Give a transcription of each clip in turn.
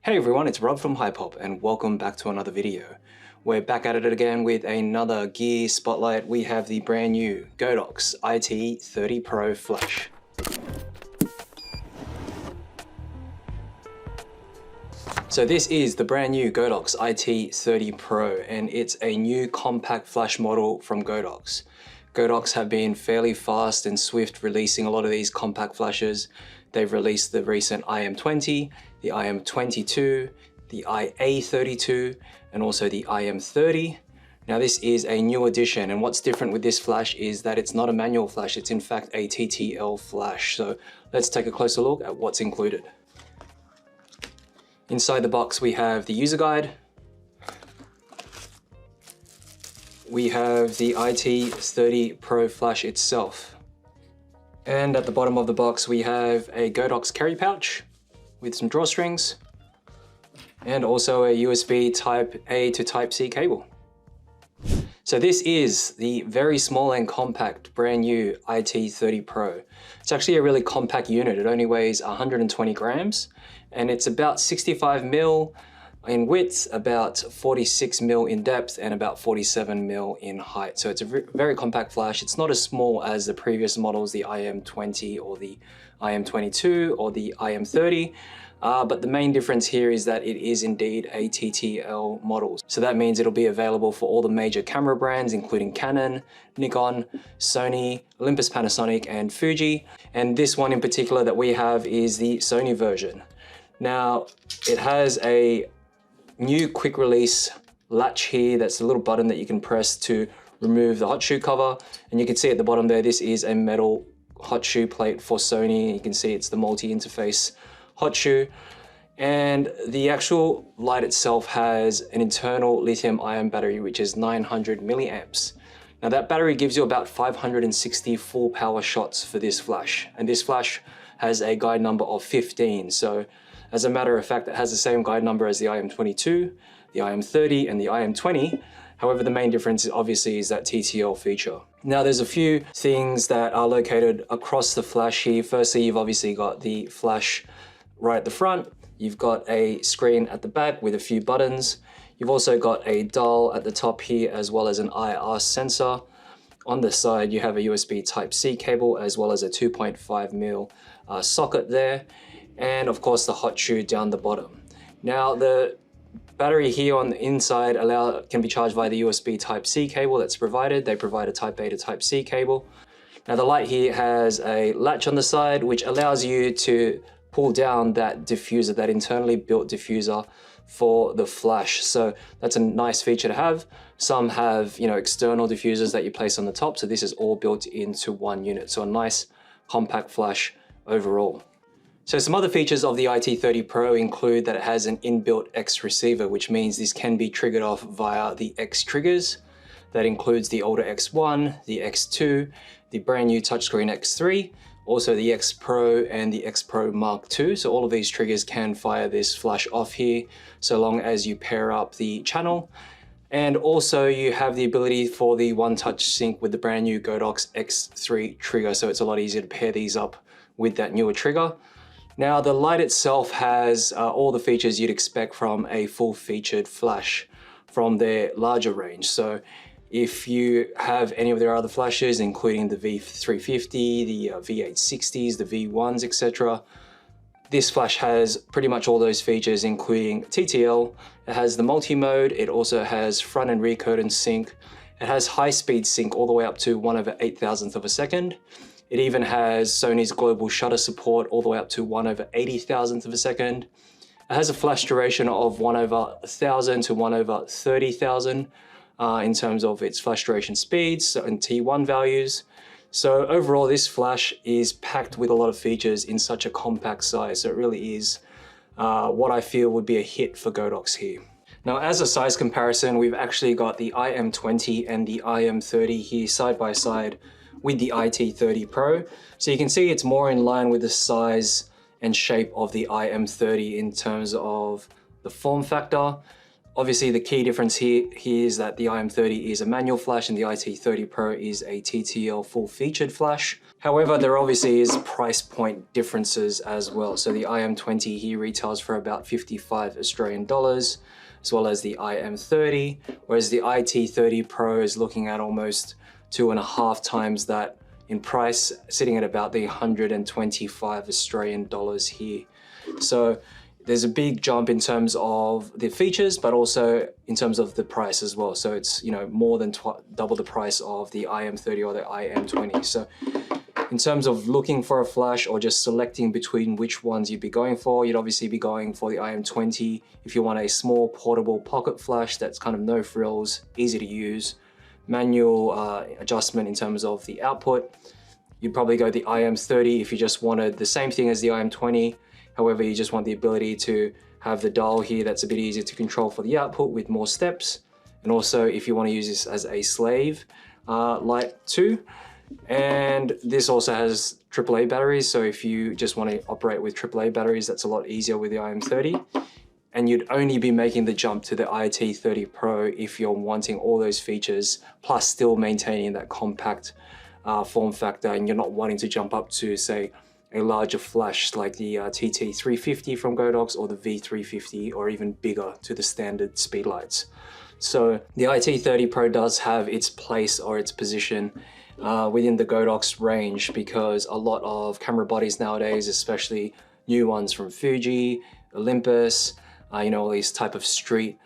Hey everyone, it's Rob from Hypop and welcome back to another video. We're back at it again with another gear spotlight. We have the brand new Godox iT30 Pro Flash. So this is the brand new Godox iT30 Pro and it's a new compact flash model from Godox. Godox have been fairly fast and swift releasing a lot of these compact flashes. They've released the recent IM20, the IM22, the IA32, and also the IM30. Now this is a new addition, and what's different with this flash is that it's not a manual flash, it's in fact a TTL flash. So let's take a closer look at what's included. Inside the box we have the user guide. We have the iT30 Pro Flash itself. And at the bottom of the box we have a Godox carry pouch with some drawstrings and also a USB Type A to Type C cable. So this is the very small and compact brand new iT30 Pro. It's actually a really compact unit. It only weighs 120 grams and it's about 65 mil in width, about 46 mil in depth, and about 47 mil in height. So it's a very compact flash. It's not as small as the previous models, the IM20 or the IM22 or the IM30. But the main difference here is that it is indeed a TTL model. So that means it'll be available for all the major camera brands, including Canon, Nikon, Sony, Olympus, Panasonic, and Fuji. And this one in particular that we have is the Sony version. Now, it has a new quick release latch here. That's a little button that you can press to remove the hot shoe cover. And you can see at the bottom there, this is a metal hot shoe plate for Sony. You can see it's the multi-interface hot shoe. And the actual light itself has an internal lithium ion battery, which is 900 milliamps. Now that battery gives you about 560 full power shots for this flash. And this flash has a guide number of 15. So as a matter of fact, it has the same guide number as the IM22, the IM30, and the IM20. However, the main difference obviously is that TTL feature. Now there's a few things that are located across the flash here. Firstly, you've obviously got the flash right at the front. You've got a screen at the back with a few buttons. You've also got a dial at the top here, as well as an IR sensor. On the side, you have a USB Type C cable, as well as a 2.5 mil socket there. And of course the hot shoe down the bottom. Now the battery here on the inside can be charged via the USB Type C cable that's provided. They provide a Type A to Type C cable. Now the light here has a latch on the side which allows you to pull down that diffuser, that internally built diffuser for the flash. So that's a nice feature to have. Some have, external diffusers that you place on the top. So this is all built into one unit. So a nice compact flash overall. So some other features of the iT30 Pro include that it has an inbuilt X receiver, which means this can be triggered off via the X triggers. That includes the older X1, the X2, the brand new touchscreen X3, also the XPro and the XPro Mark II. So all of these triggers can fire this flash off here, so long as you pair up the channel. And also you have the ability for the one-touch sync with the brand new Godox X3 trigger. So it's a lot easier to pair these up with that newer trigger. Now the light itself has all the features you'd expect from a full-featured flash from their larger range. So if you have any of their other flashes, including the V350, the V860s, the V1s, etc., this flash has pretty much all those features, including TTL. It has the multi-mode. It also has front and rear curtain sync. It has high-speed sync all the way up to 1/8,000th of a second. It even has Sony's global shutter support all the way up to 1/80,000th of a second. It has a flash duration of 1/1000 to 1/30,000 in terms of its flash duration speeds and T1 values. So overall, this flash is packed with a lot of features in such a compact size. So it really is what I feel would be a hit for Godox here. Now, as a size comparison, we've actually got the IM20 and the IM30 here side by side with the iT30 Pro. So you can see it's more in line with the size and shape of the IM30 in terms of the form factor. Obviously the key difference here is that the IM30 is a manual flash and the iT30 Pro is a TTL full featured flash. However, there obviously is price point differences as well. So the IM20 here retails for about 55 Australian dollars, as well as the IM30, whereas the IT30 Pro is looking at almost 2.5 times that in price, sitting at about the 125 Australian dollars here. So there's a big jump in terms of the features, but also in terms of the price as well. So it's, you know, more than double the price of the IM30 or the IM20. So in terms of looking for a flash or just selecting between which ones you'd be going for, you'd obviously be going for the IM20 if you want a small portable pocket flash that's kind of no frills, easy to use, manual adjustment in terms of the output. You'd probably go the IM30 if you just wanted the same thing as the IM20. However, you just want the ability to have the dial here that's a bit easier to control for the output with more steps. And also if you want to use this as a slave light too. And this also has AAA batteries, so if you just want to operate with AAA batteries, that's a lot easier with the IM30. And you'd only be making the jump to the IT30 Pro if you're wanting all those features, plus still maintaining that compact form factor, and you're not wanting to jump up to, say, a larger flash like the TT350 from Godox or the V350, or even bigger to the standard speed lights. So the IT30 Pro does have its place or its position within the Godox range, because a lot of camera bodies nowadays, especially new ones from Fuji, Olympus, you know, all these type of street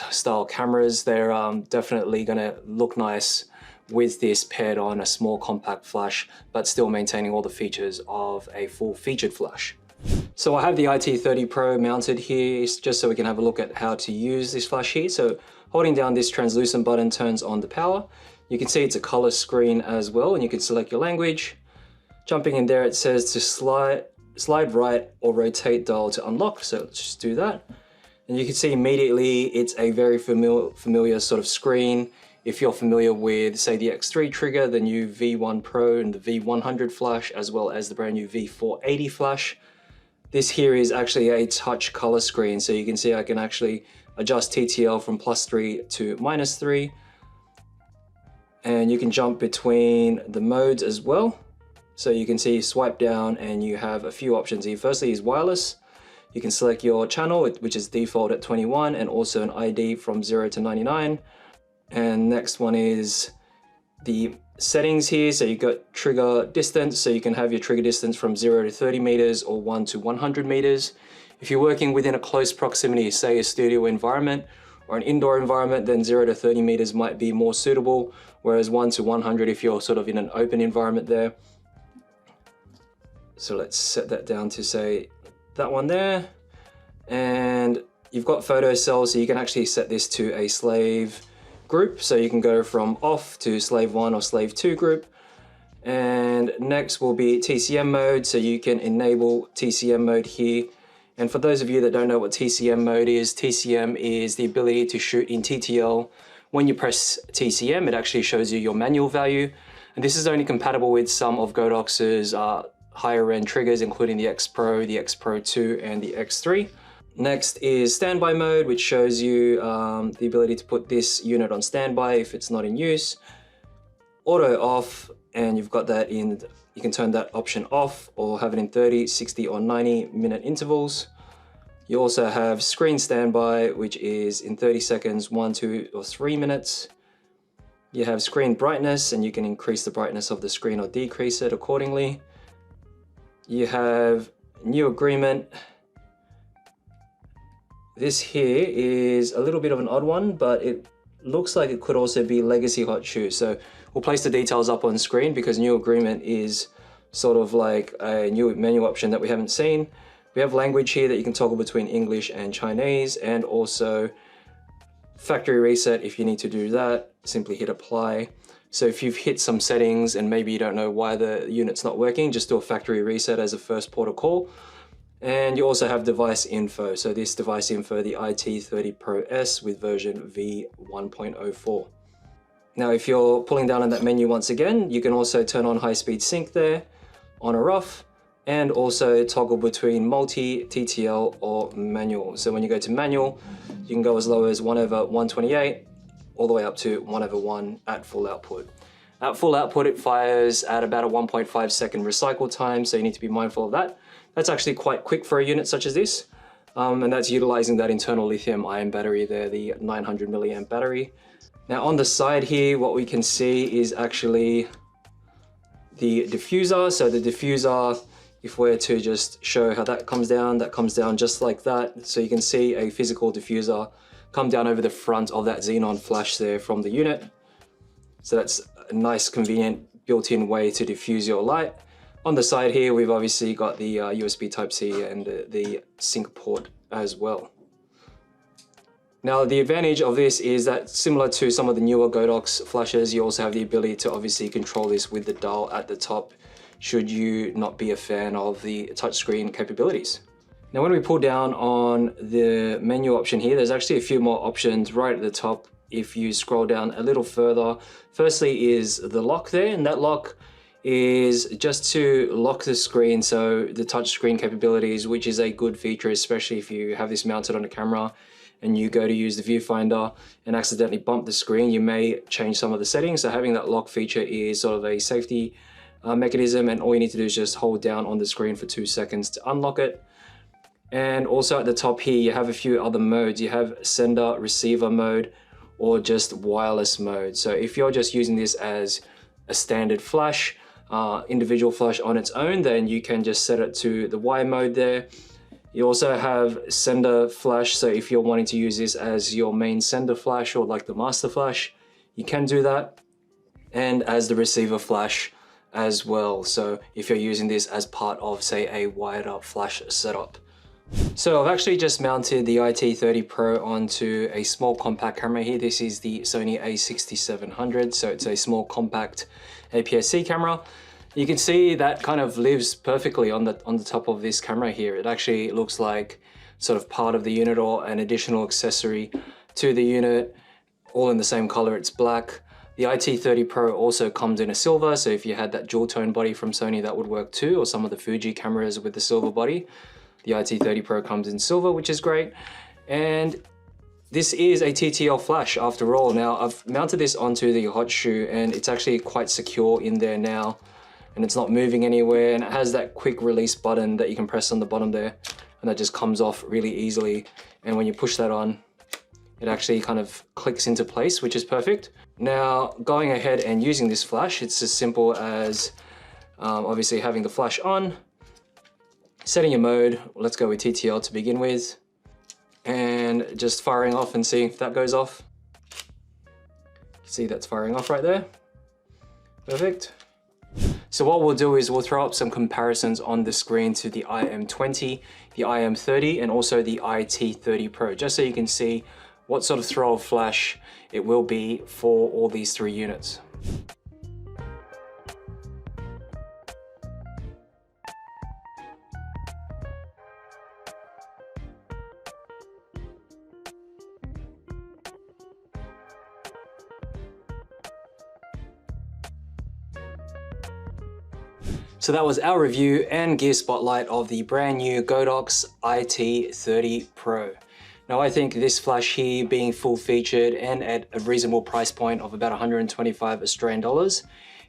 style cameras, they're definitely gonna look nice with this paired on a small compact flash, but still maintaining all the features of a full featured flash. So I have the IT30 Pro mounted here just so we can have a look at how to use this flash here. So holding down this translucent button turns on the power. You can see it's a color screen as well, and you can select your language. Jumping in there, it says to slide right or rotate dial to unlock. So let's just do that. And you can see immediately it's a very familiar sort of screen. If you're familiar with, say, the X3 trigger, the new V1 Pro and the V100 flash, as well as the brand new V480 flash, this here is actually a touch color screen. So you can see I can actually adjust TTL from +3 to -3. And you can jump between the modes as well. So you can see swipe down and you have a few options here. Firstly is wireless. You can select your channel, which is default at 21, and also an ID from 0 to 99. And next one is the settings here. So you've got trigger distance. So you can have your trigger distance from 0 to 30 meters or 1 to 100 meters. If you're working within a close proximity, say a studio environment or an indoor environment, then 0 to 30 meters might be more suitable, whereas 1 to 100 if you're sort of in an open environment there. So let's set that down to, say, that one there. And you've got photo cells, so you can actually set this to a slave group. So you can go from off to slave 1 or slave 2 group. And next will be TCM mode. So you can enable TCM mode here. And for those of you that don't know what TCM mode is, TCM is the ability to shoot in TTL. When you press TCM, it actually shows you your manual value. And this is only compatible with some of Godox's higher end triggers, including the XPro, the XPro 2, and the X3. Next is standby mode, which shows you the ability to put this unit on standby if it's not in use. Auto off, and you've got that in, you can turn that option off or have it in 30, 60, or 90-minute intervals. You also have screen standby, which is in 30 seconds, 1, 2, or 3 minutes. You have screen brightness, and you can increase the brightness of the screen or decrease it accordingly. You have new agreement. This here is a little bit of an odd one, but it looks like it could also be legacy hot shoe. So we'll place the details up on screen because new agreement is sort of like a new menu option that we haven't seen. We have language here that you can toggle between English and Chinese, and also factory reset. If you need to do that, simply hit apply. So if you've hit some settings and maybe you don't know why the unit's not working, just do a factory reset as a first port of call. And you also have device info. So this device info, the IT30 Pro S with version V1.04. Now, if you're pulling down on that menu once again, you can also turn on high-speed sync there, on or off, and also toggle between multi, TTL, or manual. So when you go to manual, you can go as low as 1/128, all the way up to 1/1 at full output. At full output, it fires at about a 1.5 second recycle time, so you need to be mindful of that. That's actually quite quick for a unit such as this, and that's utilizing that internal lithium-ion battery there, the 900 milliamp battery. Now on the side here, what we can see is actually the diffuser. So the diffuser, if we're to just show how that comes down just like that. So you can see a physical diffuser come down over the front of that xenon flash there from the unit. So that's a nice, convenient, built-in way to diffuse your light. On the side here, we've obviously got the USB Type-C and the sync port as well. Now, the advantage of this is that similar to some of the newer Godox flashes, you also have the ability to obviously control this with the dial at the top, should you not be a fan of the touchscreen capabilities. Now, when we pull down on the menu option here, there's actually a few more options right at the top. If you scroll down a little further, firstly is the lock there, and that lock is just to lock the screen, so the touchscreen capabilities, which is a good feature, especially if you have this mounted on a camera and you go to use the viewfinder and accidentally bump the screen, you may change some of the settings. So having that lock feature is sort of a safety mechanism, and all you need to do is just hold down on the screen for 2 seconds to unlock it. And also at the top here, you have a few other modes. You have sender, receiver mode, or just wireless mode. So if you're just using this as a standard flash, individual flash on its own, then you can just set it to the wire mode there. You also have sender flash, so if you're wanting to use this as your main sender flash or like the master flash, you can do that. And as the receiver flash as well, so if you're using this as part of, say, a wired up flash setup. So I've actually just mounted the iT30 Pro onto a small compact camera here. This is the Sony A6700, so it's a small compact APS-C camera. You can see that kind of lives perfectly on the top of this camera here. It actually looks like sort of part of the unit or an additional accessory to the unit, all in the same color, it's black. The iT30 Pro also comes in a silver, so if you had that dual tone body from Sony, that would work too, or some of the Fuji cameras with the silver body. The iT30 Pro comes in silver, which is great. And this is a TTL flash after all. Now, I've mounted this onto the hot shoe and it's actually quite secure in there now, and it's not moving anywhere, and it has that quick release button that you can press on the bottom there, and that just comes off really easily. And when you push that on, it actually kind of clicks into place, which is perfect. Now, going ahead and using this flash, it's as simple as obviously having the flash on, setting your mode. Let's go with TTL to begin with, and just firing off and seeing if that goes off. See, that's firing off right there. Perfect. So what we'll do is we'll throw up some comparisons on the screen to the IM20, the IM30, and also the iT30 Pro, just so you can see what sort of throw of flash it will be for all these three units. So that was our review and gear spotlight of the brand new Godox iT30 Pro. Now, I think this flash here, being full featured and at a reasonable price point of about 125 Australian dollars,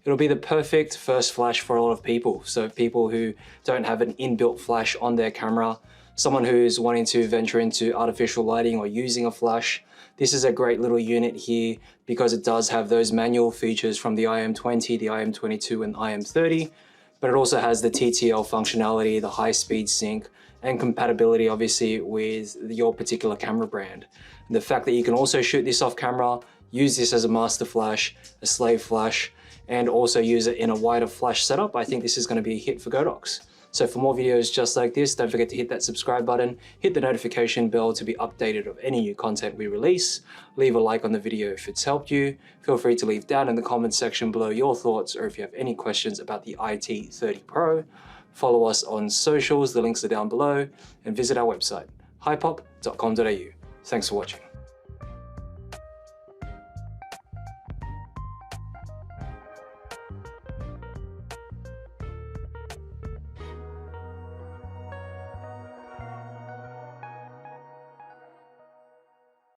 it'll be the perfect first flash for a lot of people. So people who don't have an inbuilt flash on their camera, someone who's wanting to venture into artificial lighting or using a flash, this is a great little unit here because it does have those manual features from the IM20, the IM22 and IM30, but it also has the TTL functionality, the high-speed sync, and compatibility obviously with your particular camera brand. And the fact that you can also shoot this off camera, use this as a master flash, a slave flash, and also use it in a wider flash setup, I think this is going to be a hit for Godox. So for more videos just like this, don't forget to hit that subscribe button, hit the notification bell to be updated of any new content we release, leave a like on the video if it's helped you, feel free to leave down in the comments section below your thoughts, or if you have any questions about the iT30 Pro. Follow us on socials, the links are down below, and visit our website, hypop.com.au. Thanks for watching.